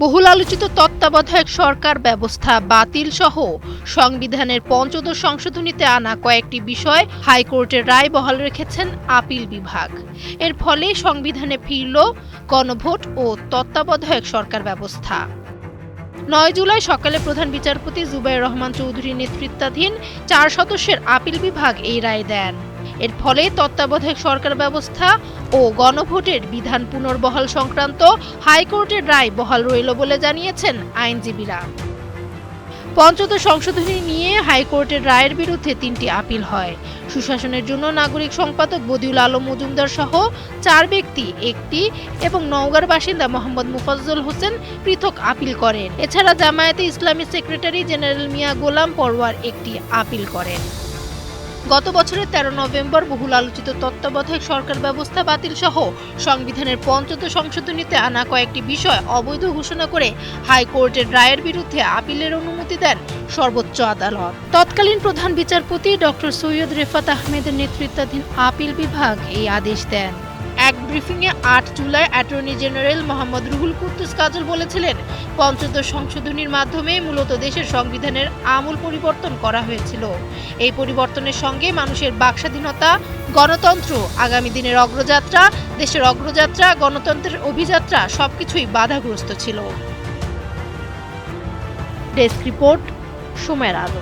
বহুল আলোচিত তত্ত্বাবধায়ক সরকার ব্যবস্থা বাতিল সহ সংবিধানের পঞ্চদশ সংশোধনীতে আনা কয়েকটি বিষয় হাইকোর্টের রায় বহাল রেখেছেন আপিল বিভাগ। এর ফলে সংবিধানে ফিরল গণভোট ও তত্ত্বাবধায়ক সরকার ব্যবস্থা। ৯ জুলাই সকালে প্রধান বিচারপতি জুবায়ের রহমান চৌধুরীর নেতৃত্বাধীন ৪ সদস্যের আপিল বিভাগ এই রায় দেন। এর ফলে তত্ত্বাবধায়ক সরকার ব্যবস্থা ও গণভোটের বিধান পুনর্বহাল সংক্রান্ত হাইকোর্টের রায় বহাল রইল বলে জানিয়েছেন আইনজীবীরা। পঞ্চদশ সংশোধনী নিয়ে হাইকোর্টের রায়ের বিরুদ্ধে ৩টি আপিল হয়। সুশাসনের জন্য নাগরিক সম্পাদক বদিউল আলম মজুমদার সহ ৪ ব্যক্তি একটি এবং নওগাঁর বাসিন্দা মোহাম্মদ মুফাজ্জল হোসেন পৃথক আপিল করেন। এছাড়া জামায়াতে ইসলামী সেক্রেটারি জেনারেল মিয়া গোলাম পরওয়ার একটি আপিল করেন। গত বছরের ১৩ নভেম্বর বহুল আলোচিত তত্ত্বাবধায়ক সরকার ব্যবস্থা বাতিল সহ সংবিধানের পঞ্চদশ সংশোধনীতে আনা কয়েকটি বিষয় অবৈধ ঘোষণা করে হাইকোর্টের রায়ের বিরুদ্ধে আপিলের অনুমতি দেন সর্বোচ্চ আদালত। তৎকালীন প্রধান বিচারপতি ডক্টর সৈয়দ রেফাত আহমেদের নেতৃত্বাধীন আপিল বিভাগ এই আদেশ দেন। এক ব্রিফিংয়ে ৮ জুলাই অ্যাটর্নি জেনারেল মোহাম্মদ রুহুল কুদ্দুস কাজল বলেছিলেন, পঞ্চদশ সংশোধনীর মাধ্যমে মূলত দেশের সংবিধানের আমূল পরিবর্তন করা হয়েছিল। এই পরিবর্তনের সঙ্গে মানুষের বাকস্বাধীনতা, গণতন্ত্র, আগামী দিনের অগ্রযাত্রা, দেশের অগ্রযাত্রা, গণতন্ত্রের অভিযাত্রা সবকিছুই বাধাগ্রস্ত ছিল। ডেস্ক রিপোর্ট, সময়ের আলো।